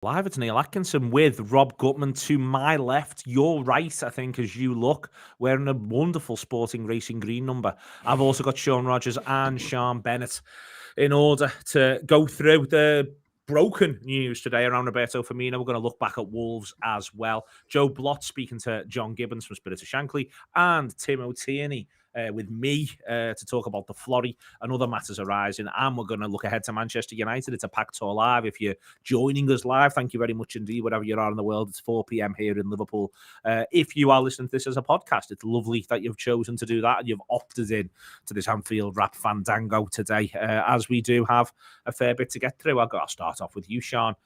Live, it's Neil Atkinson with Rob Gutmann to my left, your right, I think, as you look, wearing a wonderful Sporting Racing Green number. I've also got Sean Rogers and Sean Bennett in order to go through the broken news today around Roberto Firmino. We're going to look back at Wolves as well. Joe Blott speaking to John Gibbons from Spirit of Shankly, and Tim O'Tierney with me to talk about the flurry and other matters arising. And we're going to look ahead to Manchester United. It's a packed tour live. If you're joining us live, thank you very much indeed. Wherever you are in the world, it's 4 p.m. here in Liverpool. If you are listening to this as a podcast, it's lovely that you've chosen to do that and you've opted in to this Anfield Wrap fandango today, as we do have a fair bit to get through. I've got to start off with you, Sean.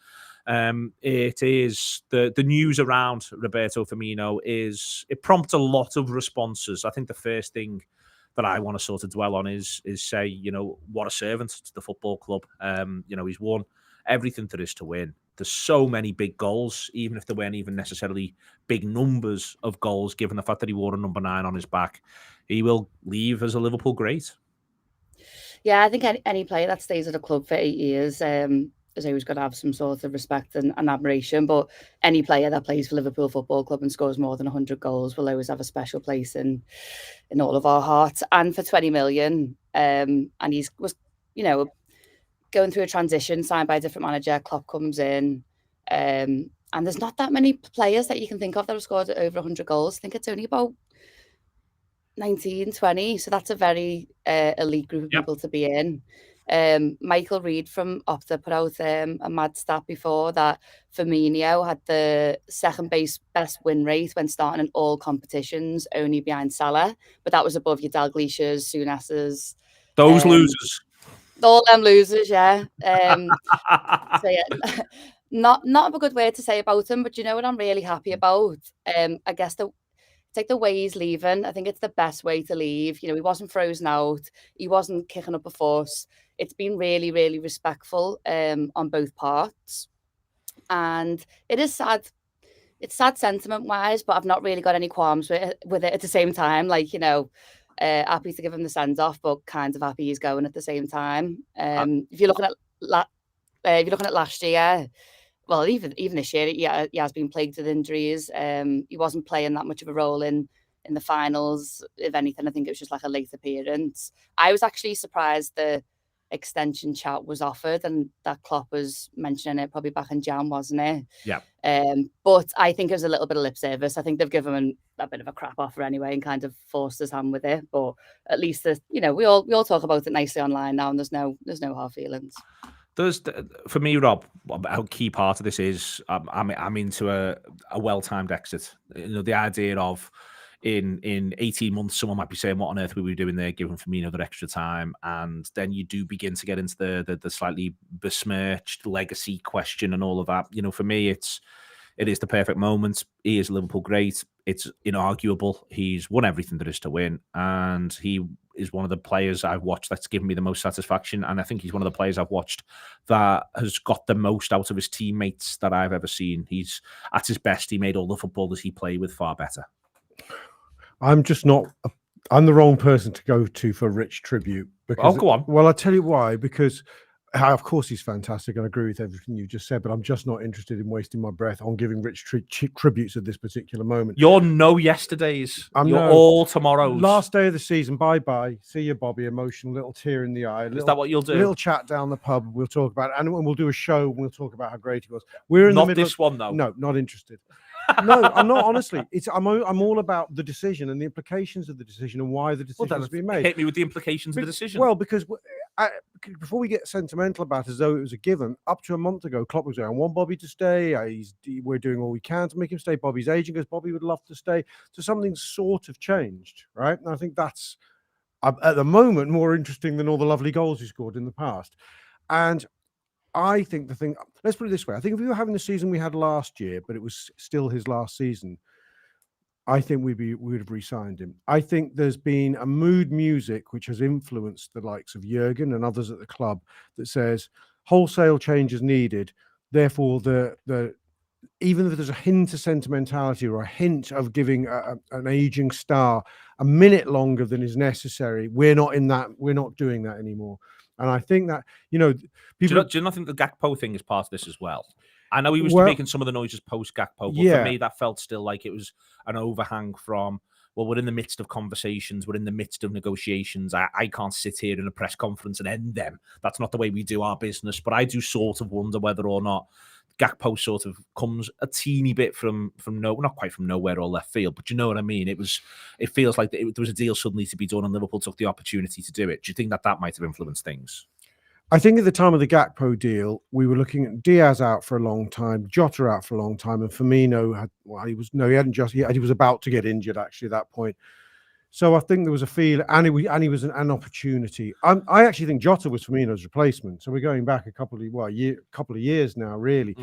It is the news around Roberto Firmino it prompts a lot of responses. I think the first thing that I want to sort of dwell on is say, what a servant to the football club. He's won everything there is to win. There's so many big goals, even if there weren't even necessarily big numbers of goals, given the fact that he wore a number 9 on his back. He will leave as a Liverpool great. Yeah, I think any player that stays at a club for 8 years has always got to have some sort of respect and admiration. But any player that plays for Liverpool Football Club and scores more than 100 goals will always have a special place in all of our hearts. And for 20 million, and he was, going through a transition, signed by a different manager. Klopp comes in, and there's not that many players that you can think of that have scored over 100 goals. I think it's only about 19, 20. So that's a very elite group of people to be in. Michael Reid from Opta put out a mad stat before that Firmino had the second best win rate when starting in all competitions, only behind Salah, but that was above your Dalglish's, Souness's. Those losers. All them losers, yeah. So yeah, not a good word to say about him, but you know what I'm really happy about? I guess the way he's leaving, I think it's the best way to leave. He wasn't frozen out. He wasn't kicking up a fuss. It's been really, really respectful on both parts. And it is sad. It's sad sentiment-wise, but I've not really got any qualms with it at the same time. Happy to give him the send-off, but kind of happy he's going at the same time. If you're looking at last year, well, even this year, he has been plagued with injuries. He wasn't playing that much of a role in the finals. If anything, I think it was just like a late appearance. I was actually surprised the extension chat was offered and that Klopp was mentioning it probably back in Jan, wasn't it? Yeah. But I think it was a little bit of lip service. I think they've given him a bit of a crap offer anyway and kind of forced his hand with it. But at least we all talk about it nicely online now, and there's no hard feelings. For me, Rob, a key part of this is I'm into a well-timed exit. The idea of in 18 months, someone might be saying, what on earth were we doing there, giving Firmino the extra time? And then you do begin to get into the slightly besmirched legacy question and all of that. For me, it is the perfect moment. He is Liverpool great. It's inarguable. He's won everything there is to win. And he is one of the players I've watched that's given me the most satisfaction. And I think he's one of the players I've watched that has got the most out of his teammates that I've ever seen. He's at his best. He made all the footballers he played with far better. I'm the wrong person to go to for rich tribute. Because, go on. Well, I'll tell you why. Because, of course, he's fantastic, and I agree with everything you just said, but I'm just not interested in wasting my breath on giving rich tributes at this particular moment. You're no yesterdays. You're all tomorrows. Last day of the season, bye-bye. See you, Bobby. Emotional, little tear in the eye. Is that what you'll do? A little chat down the pub. We'll talk about it, and we'll do a show, and we'll talk about how great he was. We're in not the middle this one, though. No, not interested. No, I'm not. Honestly, I'm all about the decision and the implications of the decision and why the decision has been made. Hit me with the implications of the decision. Well, because before we get sentimental about it as though it was a given, up to a month ago, Klopp was saying, "I want Bobby to stay. We're doing all we can to make him stay." Bobby's agent goes, "Bobby would love to stay." So something's sort of changed, right? And I think that's at the moment more interesting than all the lovely goals he scored in the past. And I think let's put it this way. I think if we were having the season we had last year, but it was still his last season, I think we would have re-signed him. I think there's been a mood music which has influenced the likes of Jurgen and others at the club that says wholesale change is needed. Therefore, even if there's a hint of sentimentality or a hint of giving an aging star a minute longer than is necessary, we're not doing that anymore. And I think that, people... Do you not think the Gakpo thing is part of this as well? I know he was making some of the noises post Gakpo, but for me, that felt still like it was an overhang from, well, we're in the midst of conversations, we're in the midst of negotiations. I can't sit here in a press conference and end them. That's not the way we do our business. But I do sort of wonder whether or not Gakpo sort of comes a teeny bit from not quite from nowhere or left field, but you know what I mean? It feels like there was a deal suddenly to be done and Liverpool took the opportunity to do it. Do you think that might have influenced things? I think at the time of the Gakpo deal, we were looking at Diaz out for a long time, Jota out for a long time, and Firmino he was about to get injured actually at that point. So I think there was a feel, and he was an opportunity. I actually think Jota was Firmino's replacement. So we're going back a couple of years now, really.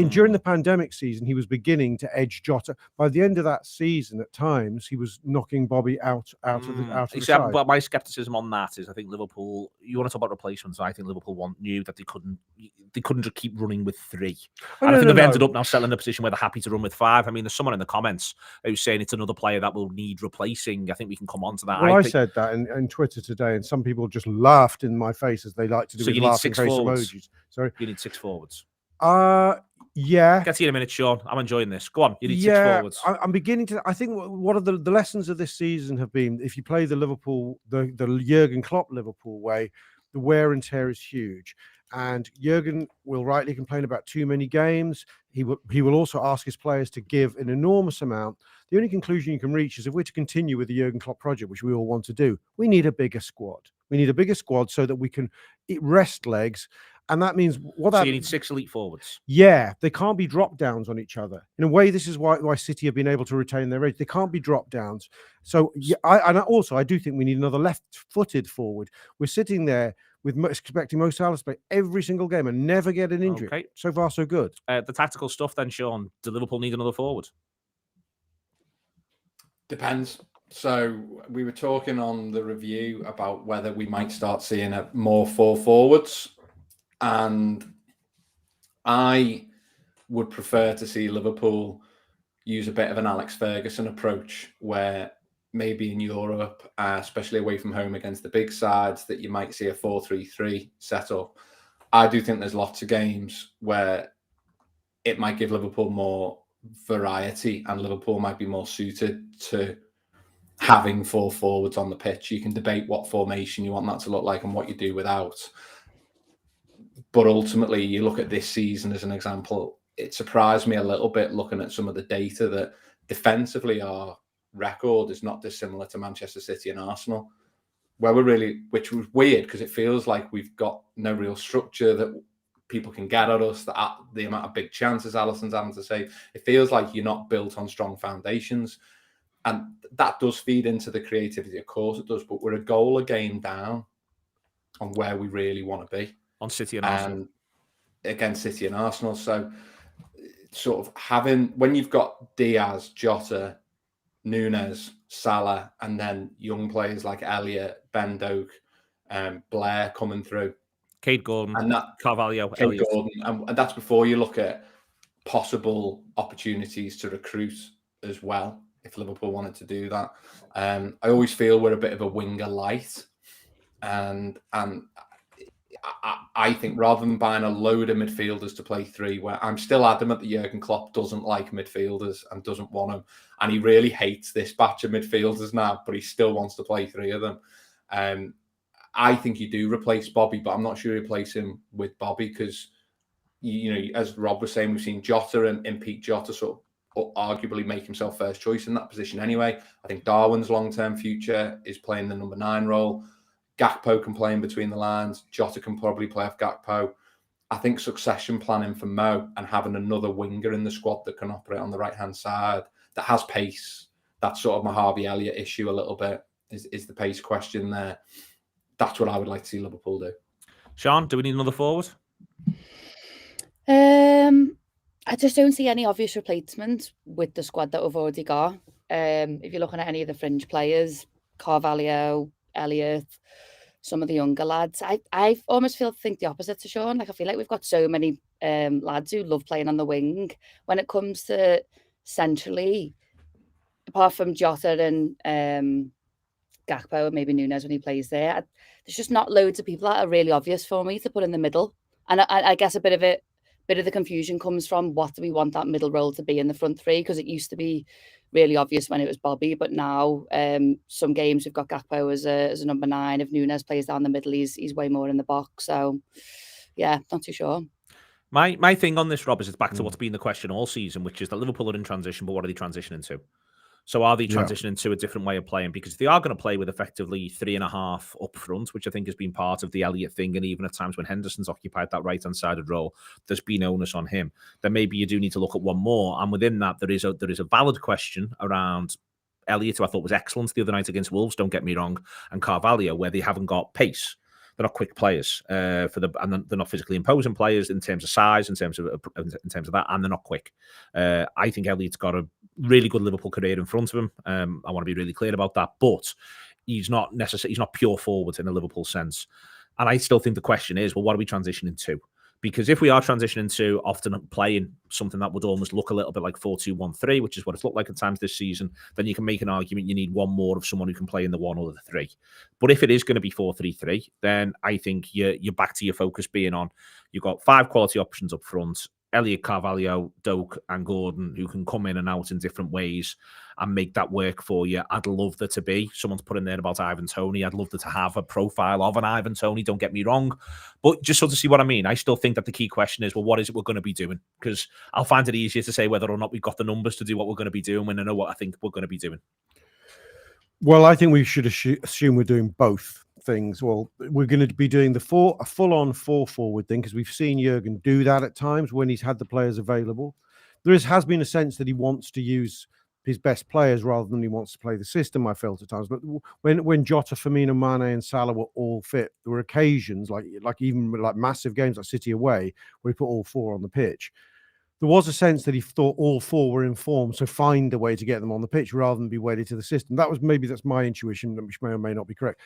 During the pandemic season, he was beginning to edge Jota. By the end of that season, at times he was knocking Bobby out of the side. But my skepticism on that is, I think Liverpool. You want to talk about replacements? I think Liverpool knew that they couldn't just keep running with three. I think they've ended up now selling a position where they're happy to run with five. I mean, there's someone in the comments who's saying it's another player that will need replacing. I think we can come on to that. Well, I said that in Twitter today, and some people just laughed in my face, as they like to do with laughing face emojis. Sorry, you need 6 forwards. Yeah. Get to you in a minute, Sean. I'm enjoying this. Go on. You need 6 forwards. I'm beginning to. I think one of the lessons of this season have been, if you play the Jurgen Klopp Liverpool way, the wear and tear is huge. And Jurgen will rightly complain about too many games. He will also ask his players to give an enormous amount. The only conclusion you can reach is, if we're to continue with the Jurgen Klopp project, which we all want to do, we need a bigger squad. We need a bigger squad so that we can rest legs. And that means you need 6 elite forwards. Yeah, they can't be drop downs on each other. In a way, this is why City have been able to retain their edge. They can't be drop downs. So I do think we need another left-footed forward. We're sitting there expecting Mo Salah to play every single game and never get an injury. Okay. So far, so good. The tactical stuff then, Sean. Do Liverpool need another forward? Depends. So we were talking on the review about whether we might start seeing more 4 forwards. And I would prefer to see Liverpool use a bit of an Alex Ferguson approach, where maybe in Europe, especially away from home against the big sides, that you might see a 4-3-3 setup. I do think there's lots of games where it might give Liverpool more variety, and Liverpool might be more suited to having 4 forwards on the pitch. You can debate what formation you want that to look like and what you do without. But ultimately, you look at this season as an example, it surprised me a little bit looking at some of the data that defensively our record is not dissimilar to Manchester City and Arsenal, which was weird because it feels like we've got no real structure that people can get at us, the amount of big chances Alisson's having to save. It feels like you're not built on strong foundations. And that does feed into the creativity, of course it does, but we're a goal a game down on where we really want to be. On City and Arsenal. Against City and Arsenal. So sort of when you've got Diaz, Jota, Nunez, Salah, and then young players like Elliott, Ben Doak, Blair coming through. Cade Gordon, and Carvalho, Cade Gordon. And that's before you look at possible opportunities to recruit as well, if Liverpool wanted to do that. I always feel we're a bit of a winger light. And I think rather than buying a load of midfielders to play 3, where I'm still adamant that Jurgen Klopp doesn't like midfielders and doesn't want them, and he really hates this batch of midfielders now, but he still wants to play 3 of them. I think you do replace Bobby, but I'm not sure you replace him with Bobby because, as Rob was saying, we've seen Jota and Pete Jota sort of arguably make himself first choice in that position anyway. I think Darwin's long-term future is playing the number 9 role. Gakpo can play in between the lines. Jota can probably play off Gakpo. I think succession planning for Mo and having another winger in the squad that can operate on the right-hand side, that has pace, that's sort of my Harvey Elliott issue a little bit, is the pace question there. That's what I would like to see Liverpool do. Sean, do we need another forward? I just don't see any obvious replacements with the squad that we've already got. If you're looking at any of the fringe players, Carvalho, Elliott, some of the younger lads, I almost think the opposite to Sean. Like, I feel like we've got so many lads who love playing on the wing. When it comes to centrally, apart from Jota and Gakpo and maybe Nunez when he plays there, there's just not loads of people that are really obvious for me to put in the middle. And I guess a bit of bit of the confusion comes from what do we want that middle role to be in the front three, because it used to be really obvious when it was Bobby, but now some games we've got Gakpo as a number 9. If Nunez plays down the middle, he's way more in the box. So yeah, not too sure. My thing on this, Rob, is it's back to what's been the question all season, which is that Liverpool are in transition, but what are they transitioning to? So are they transitioning to a different way of playing? Because if they are going to play with effectively 3.5 up front, which I think has been part of the Elliott thing, and even at times when Henderson's occupied that right-hand-sided role, there's been onus on him. Then maybe you do need to look at one more. And within that, there is a valid question around Elliott, who I thought was excellent the other night against Wolves, don't get me wrong, and Carvalho, where they haven't got pace. They're not quick players and they're not physically imposing players in terms of size, in terms of that, and they're not quick. I think Elliott's got a really good Liverpool career in front of him. I want to be really clear about that, but he's not pure forward in a Liverpool sense. And I still think the question is, well, what are we transitioning to? Because if we are transitioning to often playing something that would almost look a little bit like 4-2-1-3, which is what it's looked like at times this season, then you can make an argument you need one more of someone who can play in the 1 or the 3. But if it is going to be 4-3-3, then I think you're back to your focus being on, you've got 5 quality options up front, Elliott, Carvalho, Doak and Gordon, who can come in and out in different ways and make that work for you. I'd love there to be, someone's put in there about Ivan Toney. I'd love there to have a profile of an Ivan Toney, don't get me wrong. But just so to see what I mean, I still think that the key question is, well, what is it we're going to be doing? Because I'll find it easier to say whether or not we've got the numbers to do what we're going to be doing when I know what I think we're going to be doing. Well, I think we should assume we're doing both things. Well, we're going to be doing a full-on 4-forward thing, because we've seen Jurgen do that at times when he's had the players available. There has been a sense that he wants to use his best players rather than he wants to play the system, I felt at times. But when Jota, Firmino, Mane and Salah were all fit, there were occasions, like even like massive games like City away, where he put all 4 on the pitch. There was a sense that he thought all 4 were in form, so find a way to get them on the pitch rather than be wedded to the system. That's my intuition, which may or may not be correct.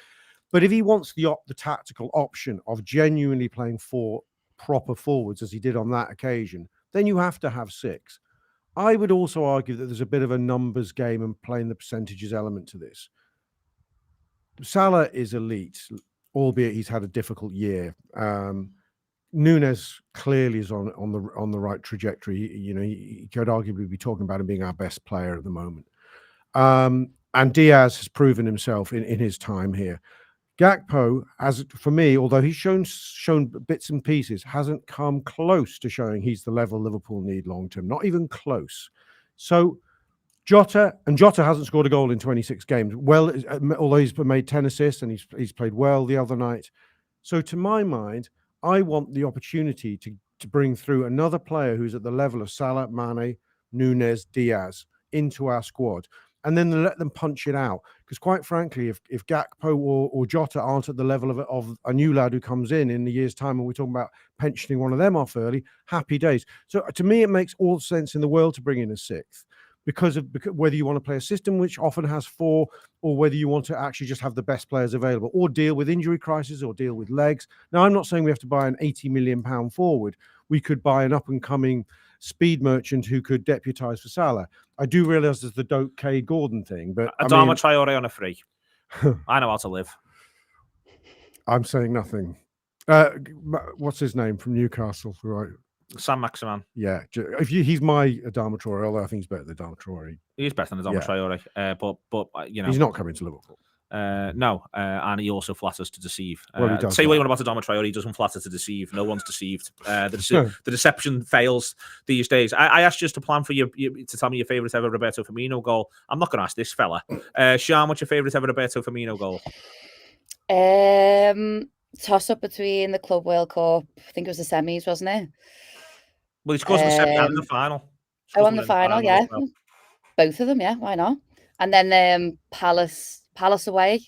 But if he wants the tactical option of genuinely playing 4 proper forwards, as he did on that occasion, then you have to have 6. I would also argue that there's a bit of a numbers game and playing the percentages element to this. Salah is elite, albeit he's had a difficult year. Nunez clearly is on the right trajectory. He could arguably be talking about him being our best player at the moment. And Diaz has proven himself in his time here. Gakpo, for me, although he's shown bits and pieces, hasn't come close to showing he's the level Liverpool need long term. Not even close. So Jota hasn't scored a goal in 26 games. Well, although he's made 10 assists and he's played well the other night. So to my mind, I want the opportunity to bring through another player who's at the level of Salah, Mane, Nunez, Diaz into our squad, and then let them punch it out. Because quite frankly, if Gakpo or Jota aren't at the level of a new lad who comes in the year's time, and we're talking about pensioning one of them off early, happy days. So to me, it makes all sense in the world to bring in a 6th. Because whether you want to play a system which often has 4, or whether you want to actually just have the best players available, or deal with injury crisis, or deal with legs. Now, I'm not saying we have to buy an £80 million forward. We could buy an up-and-coming speed merchant who could deputise for Salah. I do realise there's the Doak K Gordon thing, but Adama Traore on a free. I know how to live. I'm saying nothing. What's his name from Newcastle? Right. Sam Maximan. Yeah, he's my Adama Traore, although I think he's better than Adama Traore. He's better than Adama Traore, but he's not coming to Liverpool. No, and he also flatters to deceive. Well, he say what you want about Adama Traore, he doesn't flatter to deceive. No one's deceived. The deception fails these days. I asked you just to plan for you to tell me your favourite ever Roberto Firmino goal. I'm not going to ask this fella. Sian, what's your favourite ever Roberto Firmino goal? Toss up between the Club World Cup. I think it was the semis, wasn't it? Well, he scores in the semi and the final. On the final, yeah. Well. Both of them, yeah. Why not? And then Palace away.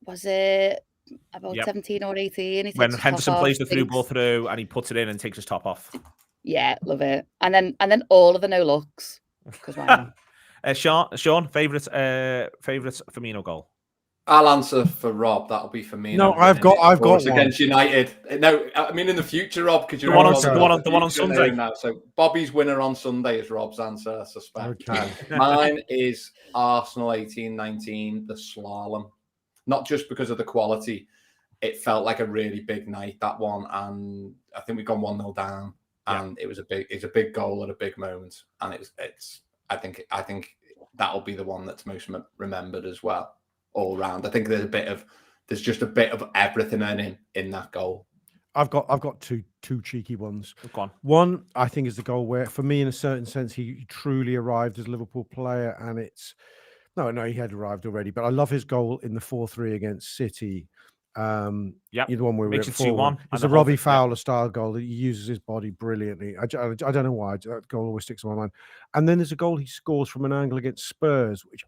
Was it about 17 or 18? When Henderson plays the through ball through and he puts it in and takes his top off. Yeah, love it. And then all of the no looks. Because why not? Sean, favourite Firmino goal? I'll answer for Rob. That'll be Firmino. No, I've got against United. No, I mean in the future, Rob, because you're the one on Sunday now. So Bobby's winner on Sunday is Rob's answer, I suspect. Okay. Mine is Arsenal 18-19, the slalom. Not just because of the quality. It felt like a really big night, that one, and I think we've gone 1-0 down. and it's a big goal at a big moment, and I think that'll be the one that's most remembered as well, all round. I think there's just a bit of everything in that goal. I've got two cheeky ones. Go on. One, I think, is the goal where, for me, in a certain sense, he truly arrived as a Liverpool player, and it's no, he had arrived already. But I love his goal in the 4-3 against City. Yeah, the one where makes we're it 2-1. It's a Robbie Fowler style goal that he uses his body brilliantly. I don't know why that goal always sticks in my mind. And then there's a goal he scores from an angle against Spurs, which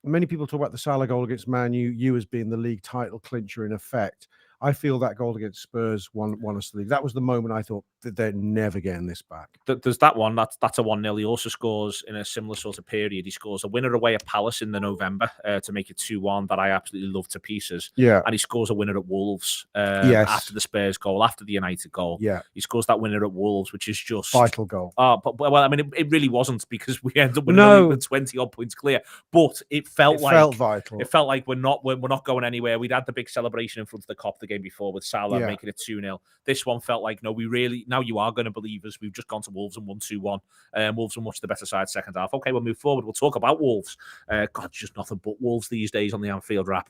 many people talk about the Salah goal against Man U as being the league title clincher in effect. I feel that goal against Spurs won us the league. That was the moment I thought that they're never getting this back. There's that one. That's a 1-0. He also scores in a similar sort of period. He scores a winner away at Palace in the November to make it 2-1 that I absolutely love to pieces. Yeah. And he scores a winner at Wolves after the Spurs goal, after the United goal. Yeah. He scores that winner at Wolves, which is just vital goal. But I mean, it really wasn't, because we ended up with 20 odd points clear. But it felt vital. It felt like we're not going anywhere. We'd had the big celebration in front of the Kop the game before with Salah making it 2-0. This one felt like, no, we really, now you are going to believe us. We've just gone to Wolves and won 2-1. Wolves were much the better side second half. Okay, we'll move forward. We'll talk about Wolves. God, just nothing but Wolves these days on the Anfield Wrap.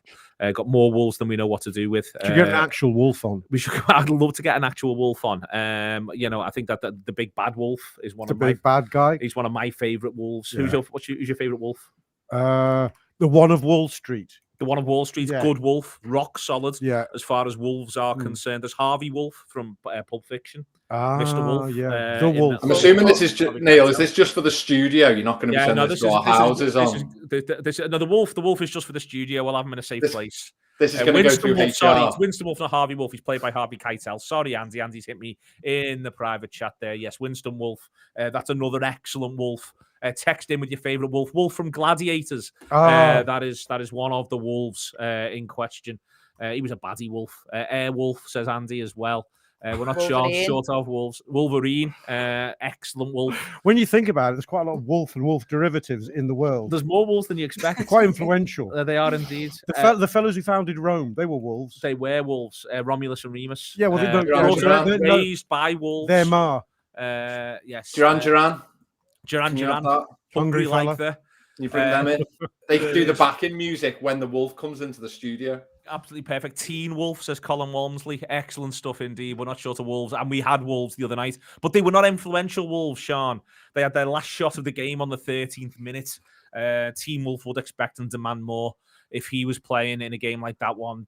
Got more Wolves than we know what to do with. Should get an actual Wolf on. I'd love to get an actual Wolf on. I think that the big bad Wolf is one of my big bad guy. He's one of my favourite Wolves. Yeah. Who's your favourite Wolf? The one of Wall Street. The one of Wall Street, good Wolf, rock solid. Yeah. As far as Wolves are concerned, there's Harvey Wolf from Pulp Fiction. Mr. Wolf. Yeah. The Wolf. I'm assuming this is Neil. Is this just for the studio? You're not going to be sending this to our houses on. The Wolf is just for the studio. We'll have him in a safe place. This is going to go through HR. Sorry, it's Winston Wolf, not Harvey Wolf. He's played by Harvey Keitel. Sorry, Andy. Andy's hit me in the private chat there. Yes, Winston Wolf. That's another excellent Wolf. Text in with your favourite Wolf. Wolf from Gladiators. That is one of the Wolves in question. He was a baddie Wolf. Airwolf, says Andy as well. We're not short of Wolves. Wolverine, excellent Wolf. When you think about it, there's quite a lot of Wolf and Wolf derivatives in the world. There's more Wolves than you expect. Quite influential. They are indeed. The fellows who founded Rome, they were Wolves. They were Wolves. Romulus and Remus. Yeah, well, they're raised by Wolves. Their ma. Yes. Duran. Hungry like that. You bring them in. They do the backing music when the Wolf comes into the studio. Absolutely perfect. Teen Wolf, says Colin Walmsley. Excellent stuff indeed. We're not short of Wolves, and we had Wolves the other night, but they were not influential Wolves, Sean. They had their last shot of the game on the 13th minute. Teen Wolf would expect and demand more if he was playing in a game like that one.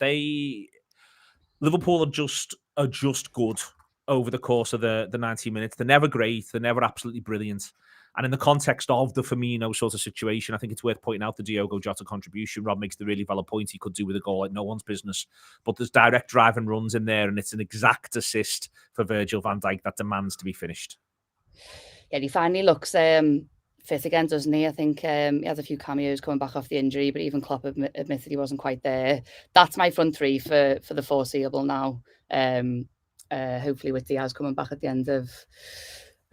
Liverpool are just good over the course of the 90 minutes. They're never great. They're never absolutely brilliant. And in the context of the Firmino sort of situation, I think it's worth pointing out the Diogo Jota contribution. Rob makes the really valid point. He could do with a goal like no one's business. But there's direct drive and runs in there, and it's an exact assist for Virgil van Dijk that demands to be finished. Yeah, he finally looks fit again, doesn't he? I think he has a few cameos coming back off the injury, but even Klopp admitted he wasn't quite there. That's my front three for the foreseeable now. Hopefully with Diaz coming back at the end of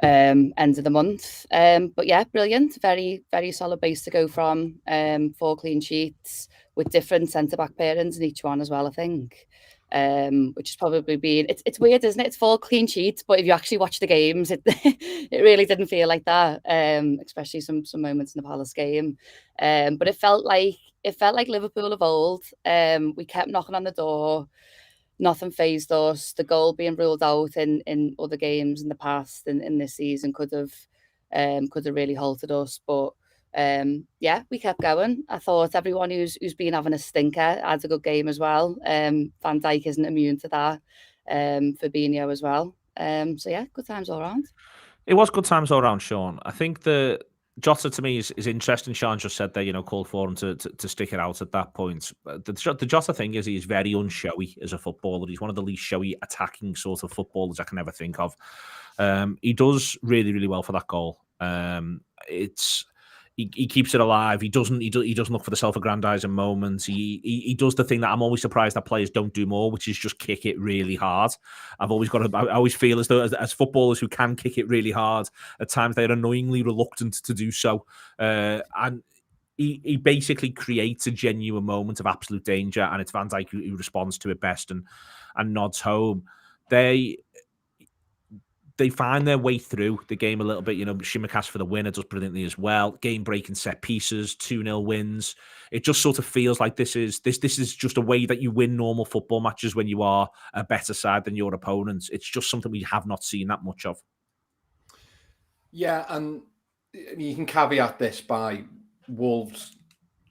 the month. But yeah, brilliant. Very, very solid base to go from. 4 clean sheets with different centre-back pairings in each one as well, I think. Which has probably been... It's weird, isn't it? It's 4 clean sheets, but if you actually watch the games, it really didn't feel like that, especially some moments in the Palace game. But it felt like Liverpool of old. We kept knocking on the door. Nothing fazed us. The goal being ruled out in other games in the past and in this season could have really halted us. But yeah, we kept going. I thought everyone who's been having a stinker had a good game as well. Van Dijk isn't immune to that. Fabinho as well. So yeah, good times all around. It was good times all around, Sean. I think the Jota to me is interesting. Sean just said there, called for him to stick it out at that point. The Jota thing is he's very unshowy as a footballer. He's one of the least showy attacking sort of footballers I can ever think of. He does really, really well for that goal. He keeps it alive. He doesn't look for the self-aggrandizing moments. He does the thing that I'm always surprised that players don't do more, which is just kick it really hard. I always feel as though as footballers who can kick it really hard, at times they're annoyingly reluctant to do so. And he basically creates a genuine moment of absolute danger, and it's Van Dijk who responds to it best and nods home. they find their way through the game a little bit. You know, Shimikas for the winner does brilliantly as well. Game-breaking set pieces, 2-0 wins. It just sort of feels like this is just a way that you win normal football matches when you are a better side than your opponents. It's just something we have not seen that much of. Yeah, and you can caveat this by Wolves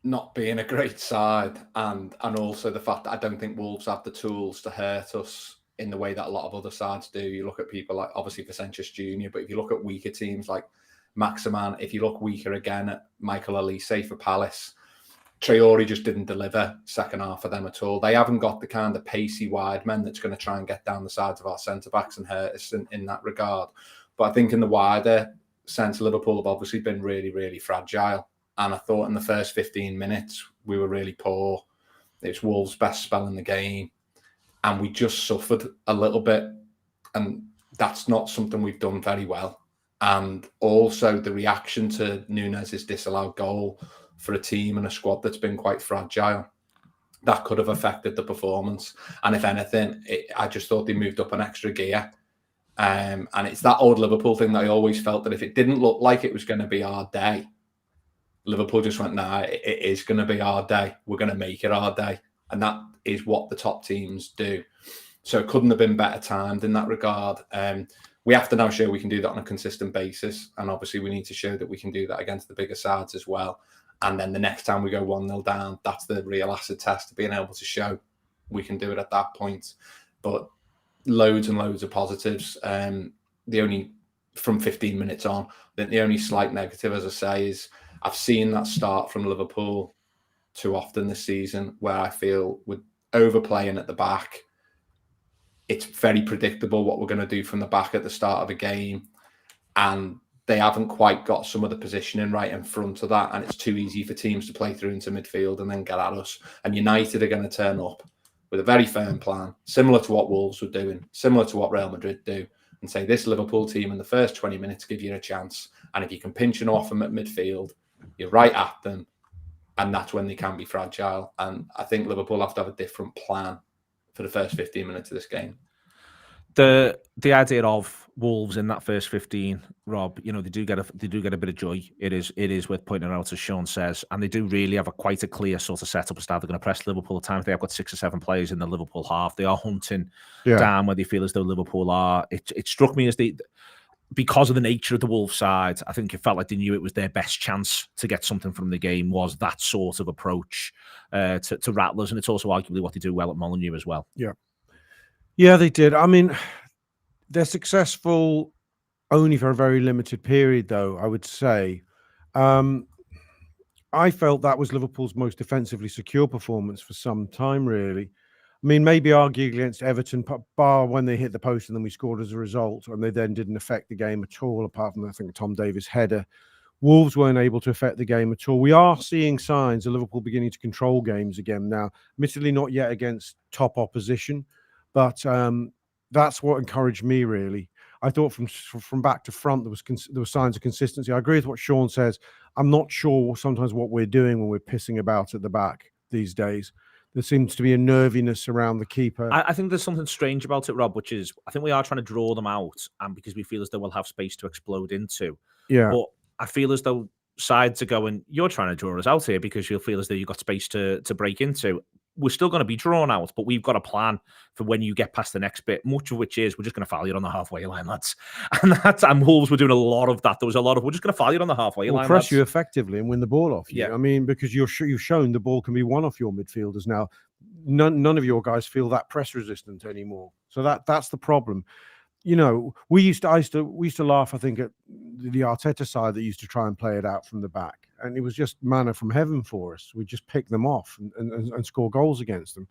not being a great side, and also the fact that I don't think Wolves have the tools to hurt us in the way that a lot of other sides do. You look at people like, obviously, Vicentius Jr., but if you look at weaker teams like Maximan, if you look weaker again at Michael Olise for Palace, Traore just didn't deliver second half for them at all. They haven't got the kind of pacey wide men that's going to try and get down the sides of our centre-backs and hurt us in that regard. But I think in the wider sense, Liverpool have obviously been really, really fragile. And I thought in the first 15 minutes, we were really poor. It was Wolves' best spell in the game. And we just suffered a little bit. And that's not something we've done very well. And also the reaction to Nunez's disallowed goal for a team and a squad that's been quite fragile, that could have affected the performance. And if anything, I just thought they moved up an extra gear. And it's that old Liverpool thing that I always felt that if it didn't look like it was going to be our day, Liverpool just went, nah, it is going to be our day. We're going to make it our day. And that is what the top teams do. So it couldn't have been better timed in that regard. We have to now show we can do that on a consistent basis. And obviously we need to show that we can do that against the bigger sides as well. And then the next time we go 1-0 down, that's the real acid test of being able to show we can do it at that point. But loads and loads of positives. The only, from 15 minutes on, then the only slight negative, as I say, is I've seen that start from Liverpool too often this season where I feel with overplaying at the back, it's very predictable what we're going to do from the back at the start of a game. And they haven't quite got some of the positioning right in front of that. And it's too easy for teams to play through into midfield and then get at us. And United are going to turn up with a very firm plan, similar to what Wolves were doing, similar to what Real Madrid do, and say this Liverpool team in the first 20 minutes give you a chance. And if you can pinch and off them at midfield, you're right at them. And that's when they can be fragile. And I think Liverpool have to have a different plan for the first 15 minutes of this game. The idea of Wolves in that first 15, Rob, you know, they do get a bit of joy. It is worth pointing out, as Sean says, and they do really have quite a clear sort of setup as to how they're going to press Liverpool at times. They have got 6 or 7 players in the Liverpool half. They are hunting down where they feel as though Liverpool are. It struck me as because of the nature of the Wolves side, I think it felt like they knew it was their best chance to get something from the game, was that sort of approach to Rattlers. And it's also arguably what they do well at Molineux as well. Yeah, they did. I mean, they're successful only for a very limited period, though, I would say. I felt that was Liverpool's most defensively secure performance for some time, really. I mean, maybe arguably against Everton, bar when they hit the post and then we scored as a result, and they then didn't affect the game at all, apart from, I think, Tom Davies' header. Wolves weren't able to affect the game at all. We are seeing signs of Liverpool beginning to control games again now. Admittedly, not yet against top opposition, but that's what encouraged me, really. I thought from back to front, there were signs of consistency. I agree with what Sean says. I'm not sure sometimes what we're doing when we're pissing about at the back these days. There seems to be a nerviness around the keeper. I think there's something strange about it, Rob, which is I think we are trying to draw them out, and because we feel as though we'll have space to explode into. Yeah. But I feel as though sides are going, you're trying to draw us out here because you'll feel as though you've got space to break into. We're still going to be drawn out, but we've got a plan for when you get past the next bit, much of which is we're just going to foul you on the halfway line, lads. And Wolves were doing a lot of that. There was a lot of, we're just going to foul you on the halfway line, press lads. you effectively and win the ball off you. Yeah. I mean, because you've shown the ball can be won off your midfielders now. None of your guys feel that press resistant anymore. So that's the problem. You know, we used to laugh, I think, at the Arteta side that used to try and play it out from the back. And it was just manna from heaven for us. We just pick them off and score goals against them.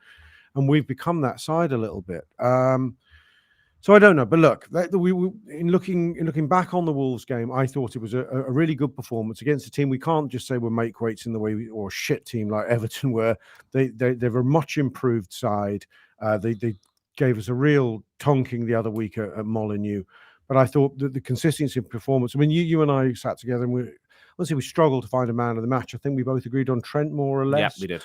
And we've become that side a little bit. So I don't know. But look, in looking back on the Wolves game, I thought it was a really good performance against a team. We can't just say we're make-weights in the way or a shit team like Everton were. They're a much improved side. They gave us a real tonking the other week at Molineux. But I thought that the consistency of performance, I mean, you and I sat together and we struggled to find a man of the match. I think we both agreed on Trent more or less. Yeah, we did.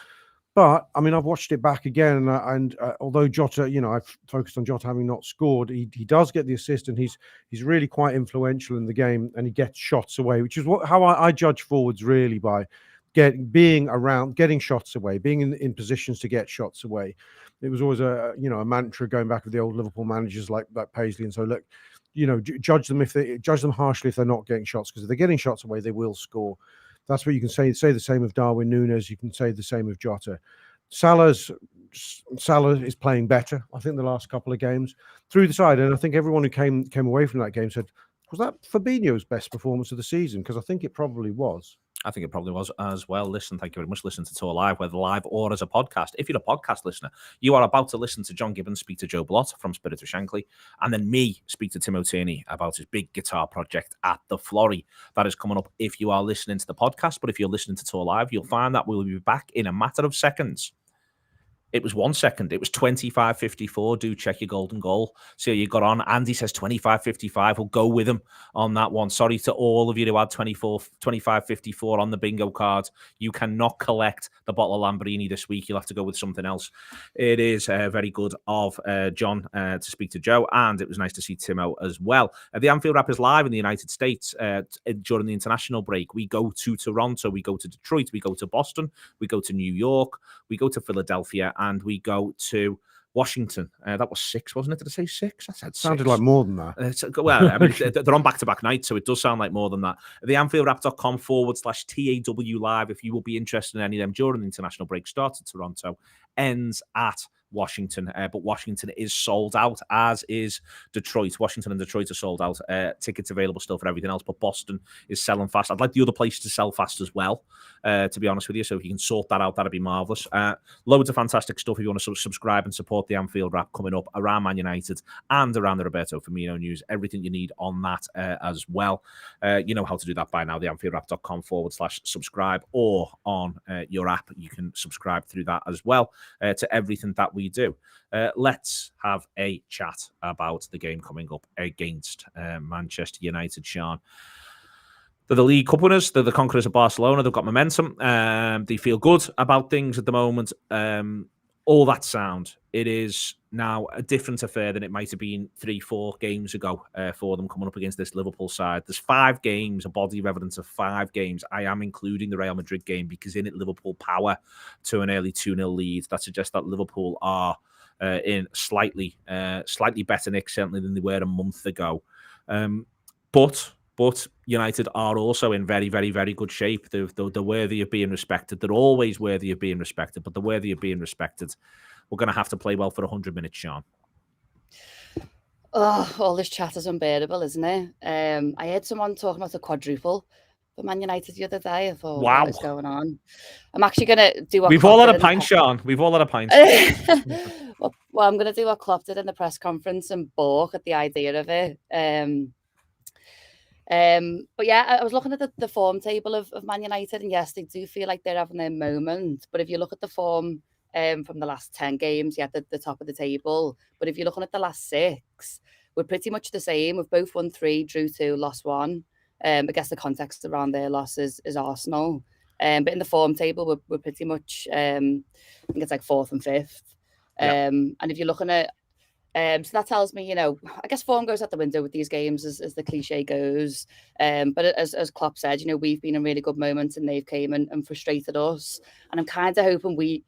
But I mean, I've watched it back again, and although Jota, I've focused on Jota having not scored, he does get the assist, and he's really quite influential in the game, and he gets shots away, which is how I judge forwards really, by being around, getting shots away, being in positions to get shots away. It was always a mantra going back with the old Liverpool managers like Paisley, and so look, judge them harshly if they're not getting shots, because if they're getting shots away, they will score. That's what you can say. Say the same of Darwin Nunez. You can say the same of Jota. Salah is playing better, I think, the last couple of games through the side. And I think everyone who came away from that game said, was that Fabinho's best performance of the season? Because I think it probably was. I think it probably was as well. Listen, thank you very much. Listen to TAW Live, whether live or as a podcast. If you're a podcast listener, you are about to listen to John Gibbons speak to Joe Blott from Spirit of Shankly, and then me speak to Tim O'Tierney about his big guitar project at the Florrie. That is coming up if you are listening to the podcast. But if you're listening to TAW Live, you'll find that we'll be back in a matter of seconds. It was 1 second. It was 25.54. Do check your golden goal. See how you got on. Andy says 25.55. We'll go with him on that one. Sorry to all of you who had 25.54 on the bingo card. You cannot collect the bottle of Lambrini this week. You'll have to go with something else. It is very good of John to speak to Joe, and it was nice to see Timo as well. The Anfield Wrap is live in the United States during the international break. We go to Toronto, we go to Detroit, we go to Boston, we go to New York, we go to Philadelphia, and we go to Washington. That was 6, wasn't it? Did I say 6? I said 6. Sounded like more than that. Well, I mean, they're on back-to-back nights, so it does sound like more than that. The AnfieldWrap.com/TAW Live, if you will be interested in any of them during the international break. Starts at Toronto, ends at Washington, but Washington is sold out, as is Detroit. Washington and Detroit are sold out. Tickets available still for everything else, but Boston is selling fast. I'd like the other places to sell fast as well, to be honest with you. So if you can sort that out, that'd be marvellous. Loads of fantastic stuff if you want to subscribe and support the Anfield Wrap coming up around Man United and around the Roberto Firmino news. Everything you need on that as well. You know how to do that by now. The AnfieldWrap.com/subscribe, or on your app. You can subscribe through that as well to everything that we do. Let's have a chat about the game coming up against Manchester United, Sean. They're the League Cup winners. They're the conquerors of Barcelona. They've got momentum. They feel good about things at the moment. All that sound. It is now a different affair than it might have been 3-4 games ago for them coming up against this Liverpool side. There's 5 games, a body of evidence of 5 games. I am including the Real Madrid game because in it, Liverpool power to an early 2-0 lead. That suggests that Liverpool are in slightly better nick, certainly, than they were a month ago. But United are also in very, very, very good shape. They're worthy of being respected. They're always worthy of being respected, but they're worthy of being respected. We're going to have to play well for 100 minutes, Sean. Oh, all this chat is unbearable, isn't it? I heard someone talking about the quadruple for Man United the other day. I thought, wow, what is going on? I'm actually going to do what We've all had a pint, Sean. We've all had a pint. Well, I'm going to do what Klopp did in the press conference and balk at the idea of it. But yeah, I was looking at the form table of Man United, and yes, they do feel like they're having their moment. But if you look at the form from the last 10 games, yeah, the top of the table. But if you're looking at the last 6, we're pretty much the same. We've both won 3, drew 2, lost 1. I guess the context around their losses is Arsenal. But in the form table, we're pretty much, I think it's like 4th and 5th. Yeah. And if you're looking at, so that tells me, I guess form goes out the window with these games, as the cliche goes. But as Klopp said, we've been in really good moments, and they've came and frustrated us. And I'm kind of hoping we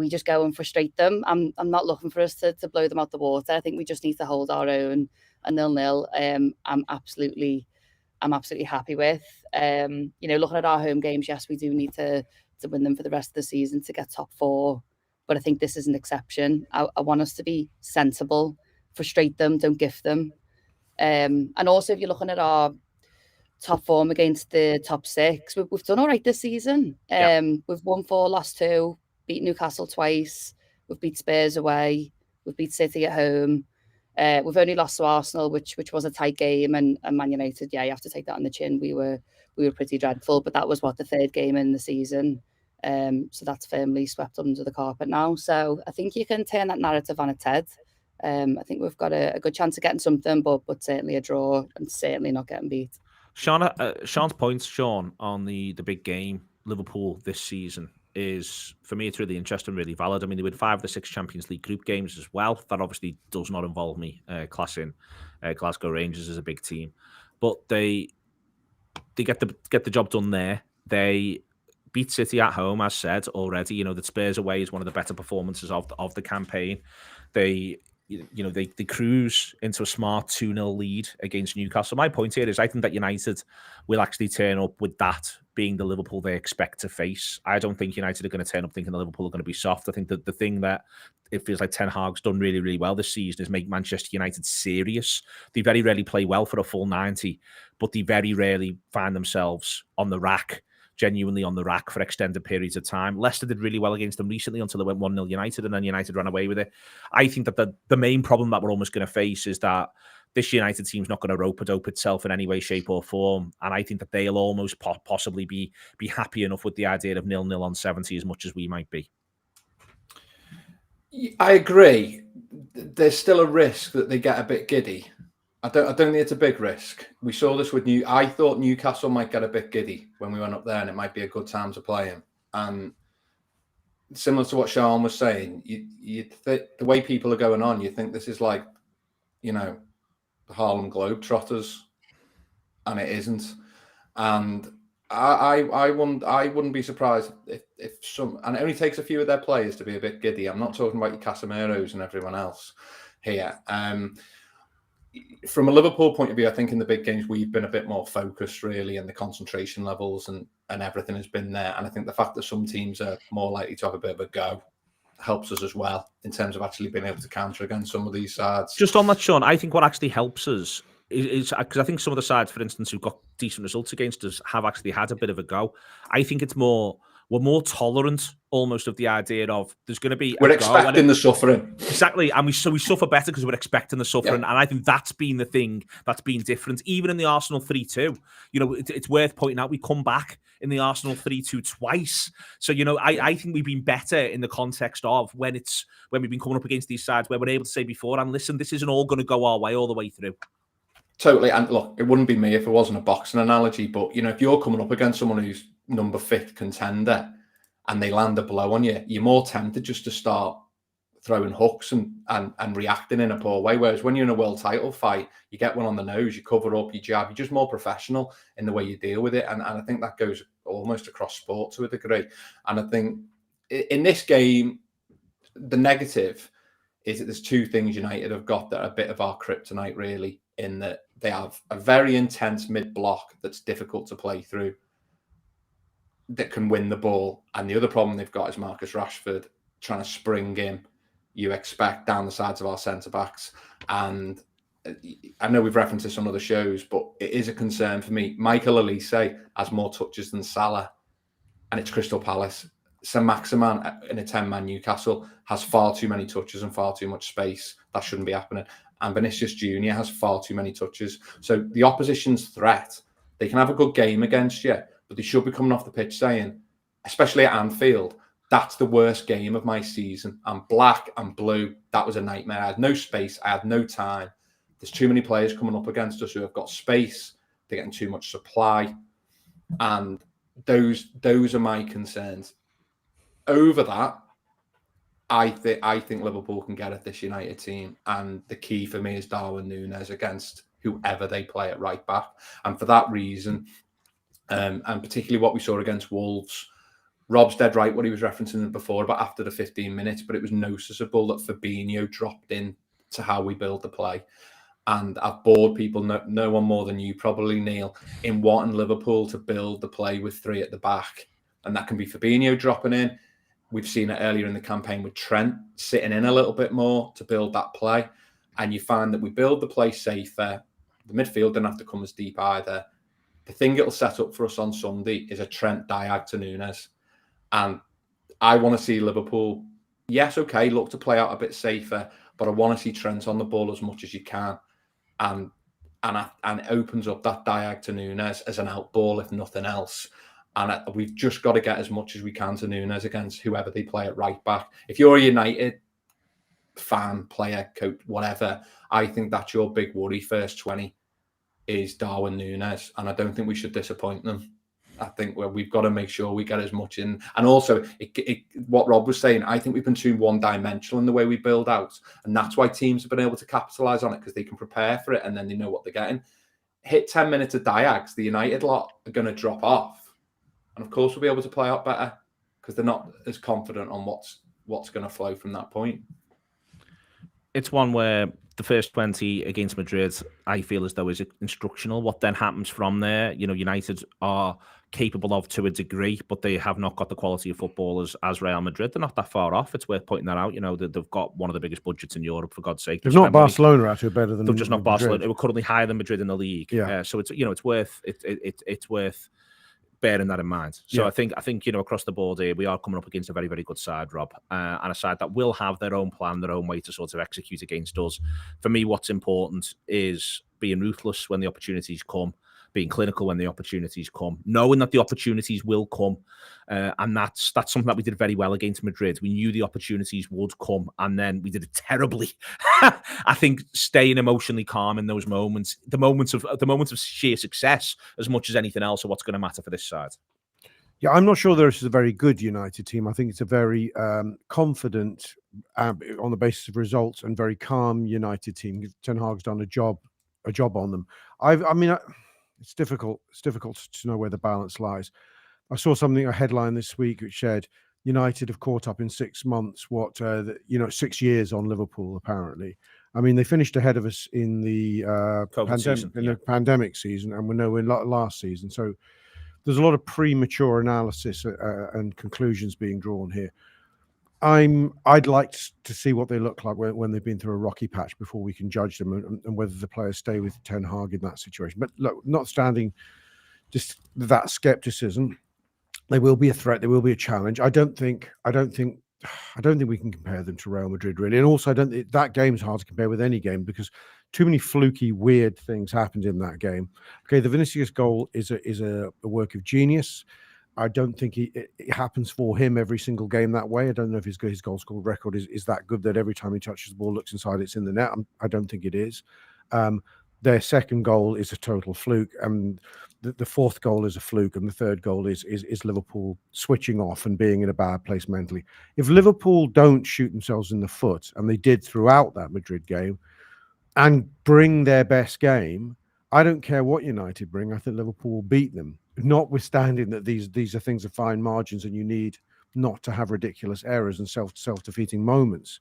just go and frustrate them. I'm not looking for us to blow them out the water. I think we just need to hold our own, and 0-0. I'm absolutely happy with. Looking at our home games, yes, we do need to win them for the rest of the season to get top 4. But I think this is an exception. I want us to be sensible, frustrate them, don't gift them. And also, if you're looking at our top form against the top 6, we've done all right this season. We've won 4, lost 2, beat Newcastle twice. We've beat Spurs away. We've beat City at home. We've only lost to Arsenal, which was a tight game, and Man United. Yeah, you have to take that on the chin. We were pretty dreadful, but that was the 3rd game in the season. So that's firmly swept under the carpet now. So I think you can turn that narrative on its head. I think we've got a good chance of getting something, but certainly a draw, and certainly not getting beat. Sean's points, Sean, on the big game, Liverpool this season. is, for me, it's really interesting, really valid. I mean, they win 5 of the 6 Champions League group games as well. That obviously does not involve me classing Glasgow Rangers as a big team, but they get the job done there. They beat City at home, as said already. You know, that Spurs away is one of the better performances of the campaign. They cruise into a smart 2-0 lead against Newcastle. My point here is I think that United will actually turn up with that being the Liverpool they expect to face. I don't think United are going to turn up thinking the Liverpool are going to be soft. I think that the thing that it feels like Ten Hag's done really, really well this season is make Manchester United serious. They very rarely play well for a full 90, but they very rarely find themselves on the rack, genuinely on the rack for extended periods of time. Leicester did really well against them recently until they went 1-0 United, and then United ran away with it. I think that the main problem that we're almost going to face is that this United team's not going to rope-a-dope itself in any way, shape or form, and I think that they'll almost possibly be happy enough with the idea of 0-0 on 70 as much as we might be. I agree. There's still a risk that they get a bit giddy. I don't think it's a big risk. We saw this with I thought Newcastle might get a bit giddy when we went up there, and it might be a good time to play him. And similar to what Sian was saying, the way people are going on, you think this is like, you know, the Harlem Globetrotters, and it isn't. And I wouldn't be surprised if some, and it only takes a few of their players to be a bit giddy. I'm not talking about your Casemiros and everyone else here. From a Liverpool point of view, I think in the big games we've been a bit more focused, really, and the concentration levels and everything has been there. And I think the fact that some teams are more likely to have a bit of a go helps us as well in terms of actually being able to counter against some of these sides. Just on that, Sean, I think what actually helps us is because I think some of the sides, for instance, who've got decent results against us have actually had a bit of a go. I think it's more, we're more tolerant almost of the idea of there's going to be we're expecting the suffering. Exactly. And we suffer better because we're expecting the suffering. Yeah. And I think that's been the thing that's been different. Even in the Arsenal 3-2, you know, it's worth pointing out we come back in the Arsenal 3-2 twice. So, you know, I think we've been better in the context of when we've been coming up against these sides where we're able to say before, and listen, this isn't all going to go our way all the way through. Totally. And look, it wouldn't be me if it wasn't a boxing analogy, but, you know, if you're coming up against someone who's number 5th contender and they land a blow on you, you're more tempted just to start throwing hooks and reacting in a poor way. Whereas when you're in a world title fight, you get one on the nose, you cover up, you jab, you're just more professional in the way you deal with it. And I think that goes almost across sport to a degree. And I think in this game, the negative is that there's 2 things United have got that are a bit of our kryptonite, really, in that they have a very intense mid-block that's difficult to play through, that can win the ball. And the other problem they've got is Marcus Rashford trying to spring in, you expect, down the sides of our centre-backs. And I know we've referenced this on other shows, but it is a concern for me. Michael Elise has more touches than Salah, and it's Crystal Palace. Saint-Maximin in a 10-man Newcastle has far too many touches and far too much space. That shouldn't be happening. And Vinicius Jr. has far too many touches. So the opposition's threat, they can have a good game against you, but they should be coming off the pitch saying, especially at Anfield, that's the worst game of my season. I'm black and blue. That was a nightmare. I had no space. I had no time. There's too many players coming up against us who have got space. They're getting too much supply. And those are my concerns. Over that, I think Liverpool can get at this United team. And the key for me is Darwin Nunez against whoever they play at right back. And for that reason, and particularly what we saw against Wolves, Rob's dead right what he was referencing before about after the 15 minutes, but it was noticeable that Fabinho dropped in to how we build the play. And I've bored people, no one more than you probably, Neil, in wanting Liverpool to build the play with 3 at the back. And that can be Fabinho dropping in. We've seen it earlier in the campaign with Trent sitting in a little bit more to build that play. And you find that we build the play safer. The midfield don't have to come as deep either. The thing it'll set up for us on Sunday is a Trent diag to Nunez. And I want to see Liverpool, yes, okay, look to play out a bit safer, but I want to see Trent on the ball as much as you can. And it opens up that diag to Nunez as an out ball, if nothing else. And we've just got to get as much as we can to Nunez against whoever they play at right back. If you're a United fan, player, coach, whatever, I think that's your big worry. First 20 is Darwin Nunez, and I don't think we should disappoint them. I think we've got to make sure we get as much in. And also, what Rob was saying, I think we've been too one-dimensional in the way we build out. And that's why teams have been able to capitalise on it, because they can prepare for it and then they know what they're getting. Hit 10 minutes of Diags, the United lot are going to drop off. And of course, we'll be able to play out better because they're not as confident on what's going to flow from that point. It's one where the first 20 against Madrid, I feel as though is instructional. What then happens from there? United are capable of to a degree, but they have not got the quality of footballers as Real Madrid. They're not that far off. It's worth pointing that out. They've got one of the biggest budgets in Europe, for God's sake. They've not Barcelona out, who are better than. They've just not Madrid. Barcelona. We're currently higher than Madrid in the league. Yeah. So it's worth bearing that in mind. So I think across the board here, we are coming up against a very, very good side, Rob, and a side that will have their own plan, their own way to sort of execute against us. For me, what's important is being ruthless when the opportunities come, being clinical when the opportunities come, knowing that the opportunities will come, and that's something that we did very well against Madrid. We knew the opportunities would come, and then we did it terribly. I think staying emotionally calm in those moments, the moments of sheer success, as much as anything else, are what's going to matter for this side. Yeah, I'm not sure this is a very good United team. I think it's a very confident, on the basis of results, and very calm United team. Ten Hag's done a job on them. It's difficult. It's difficult to know where the balance lies. I saw a headline this week which said United have caught up in 6 months 6 years on Liverpool. Apparently, they finished ahead of us in the pandemic season, and we're nowhere last season. So there's a lot of premature analysis and conclusions being drawn here. I'd like to see what they look like when they've been through a rocky patch before we can judge them, and whether the players stay with Ten Hag in that situation. But look, notwithstanding just that skepticism, they will be a threat. They will be a challenge. I don't think we can compare them to Real Madrid, really. And also, I don't think that game's hard to compare with any game, because too many fluky, weird things happened in that game. Okay, the Vinicius goal is a work of genius. I don't think it happens for him every single game that way. I don't know if his goal scored record is that good, that every time he touches the ball, looks inside, it's in the net. I don't think it is. Their second goal is a total fluke, and the fourth goal is a fluke, and the third goal is Liverpool switching off and being in a bad place mentally. If Liverpool don't shoot themselves in the foot, and they did throughout that Madrid game, and bring their best game, I don't care what United bring. I think Liverpool will beat them, notwithstanding that these are things of fine margins, and you need not to have ridiculous errors and self-defeating moments.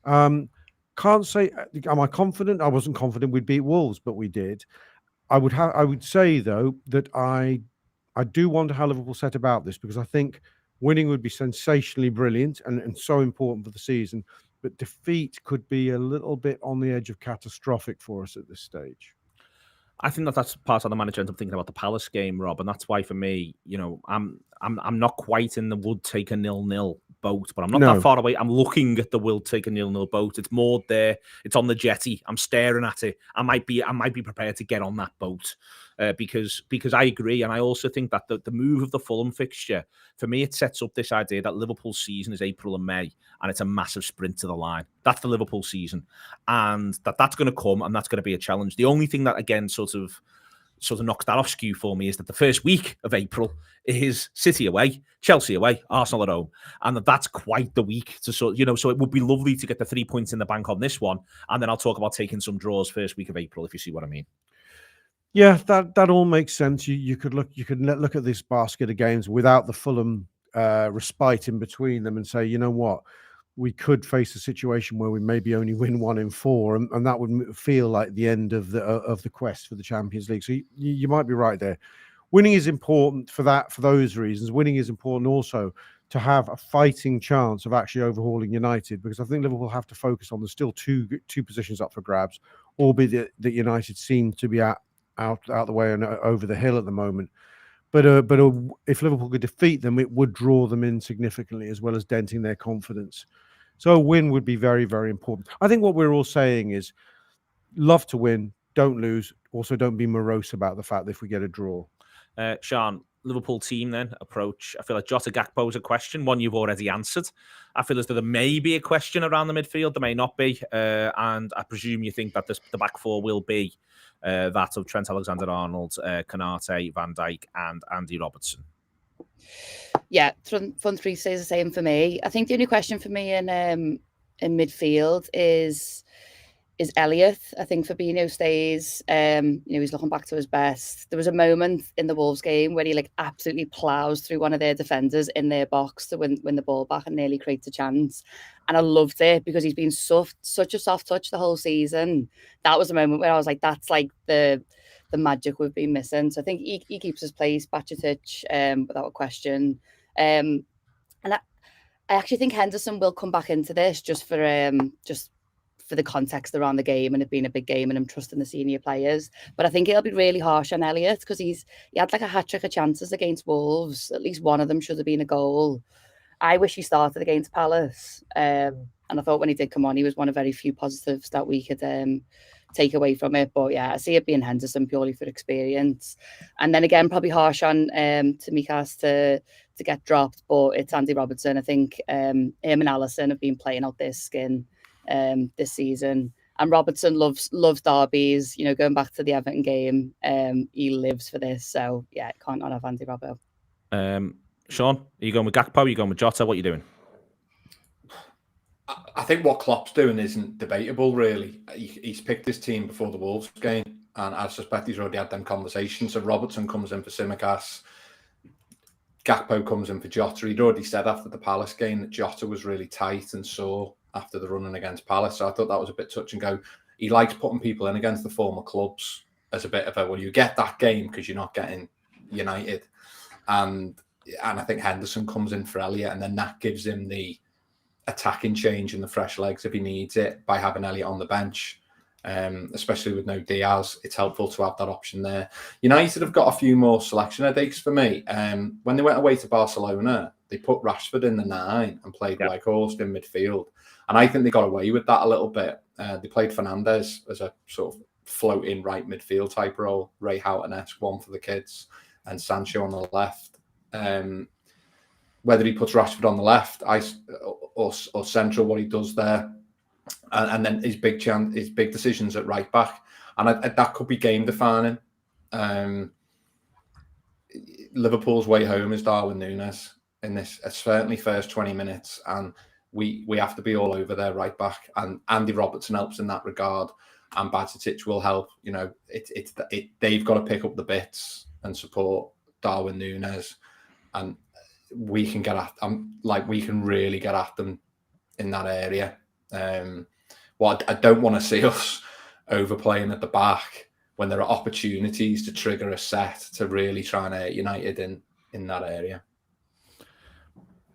Can't say, am I confident? I wasn't confident we'd beat Wolves, but we did. I would say, though, that I do wonder how Liverpool set about this, because I think winning would be sensationally brilliant and so important for the season, but defeat could be a little bit on the edge of catastrophic for us at this stage. I think that's part of the manager. I'm thinking about the Palace game, Rob, and that's why for me, I'm not quite in the would take a 0-0 boat, but I'm not that far away. I'm looking at the will take a 0-0 boat. It's moored there. It's on the jetty. I'm staring at it. I might be prepared to get on that boat because I agree, and I also think that the move of the Fulham fixture, for me, it sets up this idea that Liverpool's season is April and May, and it's a massive sprint to the line. That's the Liverpool season, and that's going to come, and that's going to be a challenge. The only thing that, again, sort of knocks that off skew for me is that the first week of April is City away, Chelsea away, Arsenal at home, and that's quite the week to so it would be lovely to get the 3 points in the bank on this one, and then I'll talk about taking some draws first week of April, if you see what I mean. Yeah, that all makes sense. You could look at this basket of games without the Fulham respite in between them and say, you know what, we could face a situation where we maybe only win 1 in 4, and that would feel like the end of the quest for the Champions League. So you might be right there. Winning is important for those reasons. Winning is important also to have a fighting chance of actually overhauling United, because I think Liverpool have to focus on there's still two positions up for grabs, albeit that United seem to be out the way and over the hill at the moment. But if Liverpool could defeat them, it would draw them in significantly, as well as denting their confidence. So a win would be very, very important. I think what we're all saying is love to win, don't lose. Also, don't be morose about the fact that if we get a draw. Sian, Liverpool team then approach? I feel like Jota Gakpo is a question, one you've already answered. I feel as though there may be a question around the midfield, there may not be. And I presume you think that the back four will be that of Trent Alexander-Arnold, Konate, Van Dijk, and Andy Robertson. Yeah, front three stays the same for me. I think the only question for me in midfield is Elliott. I think Fabinho stays. He's looking back to his best. There was a moment in the Wolves game where he absolutely plows through one of their defenders in their box to win the ball back and nearly creates a chance. And I loved it because he's been such a soft touch the whole season. That was a moment where I was like, that's like the magic we've been missing. So I think he keeps his place, Bajcetic, without a question. And I actually think Henderson will come back into this just for the context around the game and it being a big game and him trusting the senior players. But I think it'll be really harsh on Elliott because he had a hat-trick of chances against Wolves. At least one of them should have been a goal. I wish he started against Palace. And I thought when he did come on, he was one of very few positives that we could take away from it. But yeah, I see it being Henderson purely for experience. And then again, probably harsh on Tsimikas to get dropped, but it's Andy Robertson. I think him and Alisson have been playing out their skin this season. And Robertson loves derbies, going back to the Everton game. He lives for this. So yeah, can't not have Andy Robbo. Sean, are you going with Gakpo? Are you going with Jota? What are you doing? I think what Klopp's doing isn't debatable, really. He's picked his team before the Wolves game, and I suspect he's already had them conversations. So Robertson comes in for Tsimikas, Gakpo comes in for Jota. He'd already said after the Palace game that Jota was really tight and sore after the running against Palace. So I thought that was a bit touch and go. He likes putting people in against the former clubs as a bit of you get that game because you're not getting United. And I think Henderson comes in for Elliott, and then that gives him the attacking change and the fresh legs if he needs it by having Elliott on the bench. Especially with no Diaz, it's helpful to have that option there. United have got a few more selection headaches for me. When they went away to Barcelona, they put Rashford in the 9 and played Weghorst in midfield. And I think they got away with that a little bit. They played Fernandes as a sort of floating right midfield type role, Ray Houghton-esque, one for the kids, and Sancho on the left. Whether he puts Rashford on the left or central, what he does there, and then his big decisions at right back, and that could be game defining. Liverpool's way home is Darwin Nunez in this, certainly first 20 minutes, and we have to be all over their right back, and Andy Robertson helps in that regard, and Bajcetic will help. They've got to pick up the bits and support Darwin Nunez, and we can get at them, we can really get at them in that area. I don't want to see us overplaying at the back when there are opportunities to trigger a set to really try and hurt United in that area.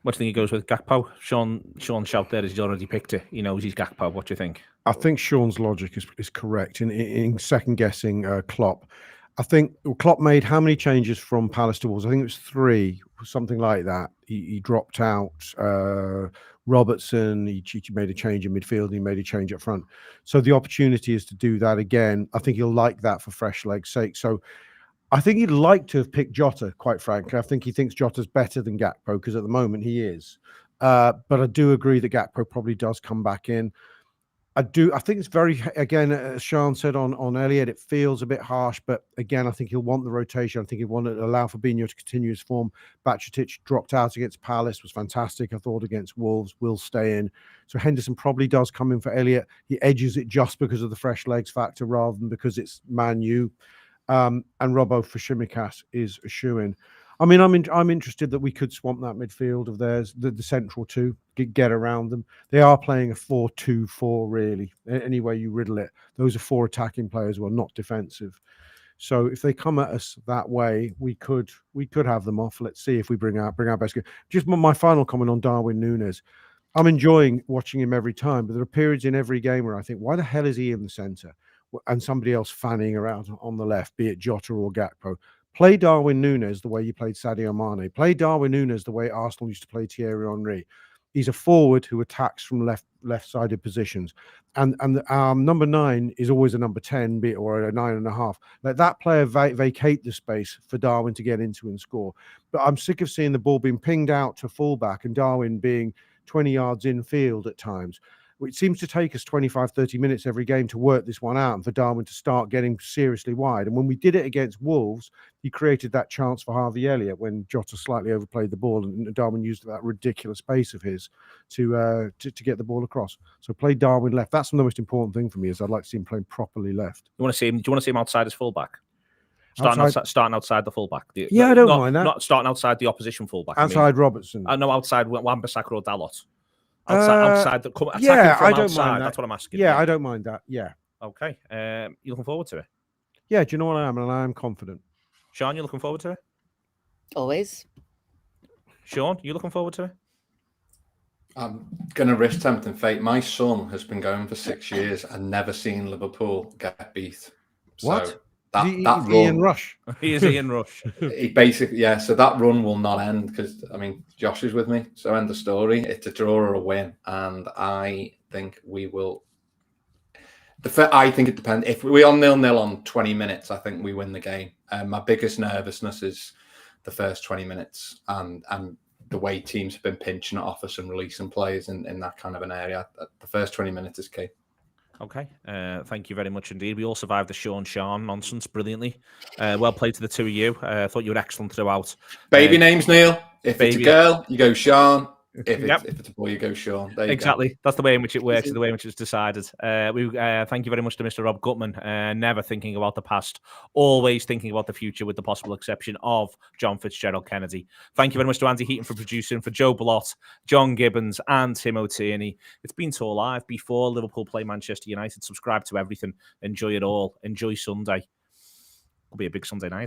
What do you think he goes with? Gakpo? Sean shout there as he's already picked it. He knows he's Gakpo. What do you think? I think Sean's logic is correct in second guessing Klopp. I think Klopp made how many changes from Palace to Wolves? I think it was 3, something like that. He dropped out Robertson. He made a change in midfield. He made a change up front. So the opportunity is to do that again. I think he'll like that for fresh legs' sake. So I think he'd like to have picked Jota, quite frankly. I think he thinks Jota's better than Gakpo because at the moment he is. But I do agree that Gakpo probably does come back in. I think it's very, again, as Sian said on Elliott, it feels a bit harsh, but again, I think he'll want the rotation. I think he'll want to allow Fabinho to continue his form. Bajcetic dropped out against Palace, was fantastic. I thought against Wolves will stay in. So Henderson probably does come in for Elliott. He edges it just because of the fresh legs factor rather than because it's Man U. And Robbo for Tsimikas is a shoo-in. I mean, I'm interested that we could swamp that midfield of theirs, the central two, get around them. They are playing a 4-2-4, really. Any way you riddle it, those are 4 attacking players who are not defensive. So if they come at us that way, we could have them off. Let's see if we bring our best game. Just my final comment on Darwin Nunez. I'm enjoying watching him every time, but there are periods in every game where I think, why the hell is he in the centre? And somebody else fanning around on the left, be it Jota or Gakpo. Play Darwin Nunez the way you played Sadio Mane. Play Darwin Nunez the way Arsenal used to play Thierry Henry. He's a forward who attacks from left-sided positions, and number 9 is always a number 10, be it or a 9.5. Let that player vacate the space for Darwin to get into and score. But I'm sick of seeing the ball being pinged out to fullback and Darwin being 20 yards in field at times. It seems to take us 25, 30 minutes every game to work this one out and for Darwin to start getting seriously wide. And when we did it against Wolves, he created that chance for Harvey Elliott when Jota slightly overplayed the ball and Darwin used that ridiculous pace of his to get the ball across. So play Darwin left. That's the most important thing for me, is I'd like to see him playing properly left. Do you want to see him outside as fullback? Starting outside the fullback. I don't mind that. Not starting outside the opposition fullback. Outside Robertson. No, outside Wan-Bissaka or Dalot. Outside I don't outside, mind that. That's what I'm asking. Yeah, I don't mind that. Yeah. Okay. You looking forward to it? Yeah, do you know what I am? And I am confident. Sean, you looking forward to it? Always. Sean, you looking forward to it? I'm going to risk tempting fate. My son has been going for 6 years and never seen Liverpool get beat. What? So that run, Ian Rush. He is Ian Rush. He basically, yeah. So that run will not end because Josh is with me. So end the story. It's a draw or a win, and I think we will. I think it depends. If we are 0-0 on 20 minutes, I think we win the game. My biggest nervousness is the first 20 minutes and the way teams have been pinching it off us and releasing players in that kind of an area. The first 20 minutes is key. Okay, thank you very much indeed. We all survived the Sean nonsense brilliantly. Well played to the two of you. I thought you were excellent throughout. Baby names, Neil. If it's a girl, you go Sean. If it's a boy, you go Sean. There you go. That's the way in which it works, the way in which it's decided. Thank you very much to Mr. Rob Gutmann. Never thinking about the past, always thinking about the future, with the possible exception of John Fitzgerald Kennedy. Thank you very much to Andy Heaton for producing, for Joe Blott, John Gibbons, and Tim O'Tierney. It's been TAW Live before Liverpool play Manchester United. Subscribe to everything. Enjoy it all. Enjoy Sunday. It'll be a big Sunday night.